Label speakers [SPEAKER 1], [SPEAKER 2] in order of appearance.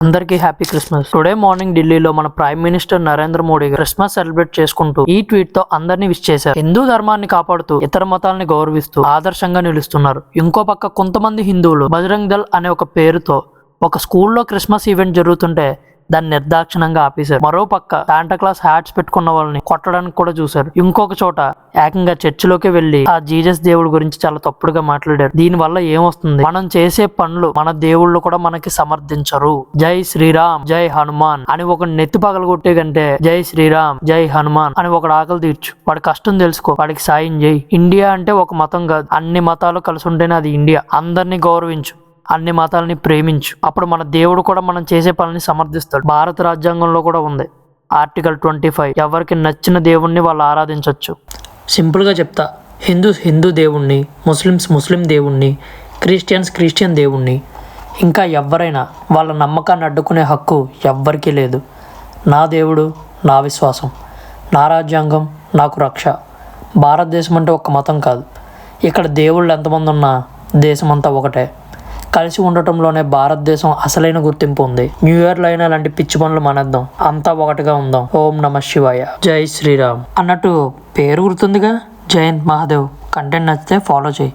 [SPEAKER 1] అందరికీ happy Christmas. Today morning ఢిల్లీలో మన prime minister Narendra Modi Christmas celebrate చేసుకుంటూ ఈ ట్వీట్ తో అందరినీ విష్ చేశారు. హిందూ ధర్మాన్ని కాపాడుతూ ఇతర మతాలని గౌరవిస్తూ ఆదర్శంగా నిలుస్తున్నారు. ఇంకో పక్క కొంతమంది హిందువులు బజరంగ్ దళ్ అనే ఒక పేరుతో ఒక స్కూల్లో క్రిస్మస్ ఈవెంట్ జరుగుతుంటే దాన్ని నిర్దాక్షిణంగా ఆపేశారు. మరో పక్క శాంటా క్లాస్ హ్యాట్స్ పెట్టుకున్న వాళ్ళని కొట్టడానికి కూడా చూశారు. ఇంకొక చోట ఏకంగా చర్చిలోకి వెళ్లి ఆ జీసస్ దేవుడి గురించి చాలా తప్పుడుగా మాట్లాడారు. దీని వల్ల ఏమొస్తుంది? మనం చేసే పనులు మన దేవుళ్ళు కూడా మనకి సమర్థించరు. జై శ్రీరామ్ జై హనుమాన్ అని ఒక నెత్తి పగలగొట్టే కంటే జై శ్రీరామ్ జై హనుమాన్ అని ఒకడు ఆకలి తీర్చు, వాడి కష్టం తెలుసుకో, వాడికి సాయం చేయి. ఇండియా అంటే ఒక మతం కాదు, అన్ని మతాలు కలిసి ఉంటేనే అది ఇండియా. అందరినీ గౌరవించు, అన్ని మతాలని ప్రేమించు, అప్పుడు మన దేవుడు కూడా మనం చేసే పనిని సమర్థిస్తాడు. భారత రాజ్యాంగంలో కూడా ఉంది ఆర్టికల్ 25, ఎవరికి నచ్చిన దేవుణ్ణి వాళ్ళు ఆరాధించవచ్చు. సింపుల్గా చెప్తా, హిందూ దేవుణ్ణి, ముస్లిం దేవుణ్ణి, క్రిస్టియన్ దేవుణ్ణి, ఇంకా ఎవరైనా వాళ్ళ నమ్మకాన్ని అడ్డుకునే హక్కు ఎవ్వరికీ లేదు. నా దేవుడు నా విశ్వాసం, నా రాజ్యాంగం నాకు రక్ష. భారతదేశం అంటే ఒక్క మతం కాదు, ఇక్కడ దేవుళ్ళు ఎంతమంది ఉన్నా దేశమంతా ఒకటే. కలిసి ఉండటంలోనే భారతదేశం అసలైన గుర్తింపు ఉంది. న్యూ ఇయర్లో అయినా ఇలాంటి పిచ్చి పనులు మానేద్దాం, అంతా ఒకటిగా ఉందాం. ఓం నమ శివాయ, జై శ్రీరామ్ అన్నట్టు పేరు గుర్తుందిగా. జయంత్ మహాదేవ్. కంటెంట్ నచ్చితే ఫాలో చేయి.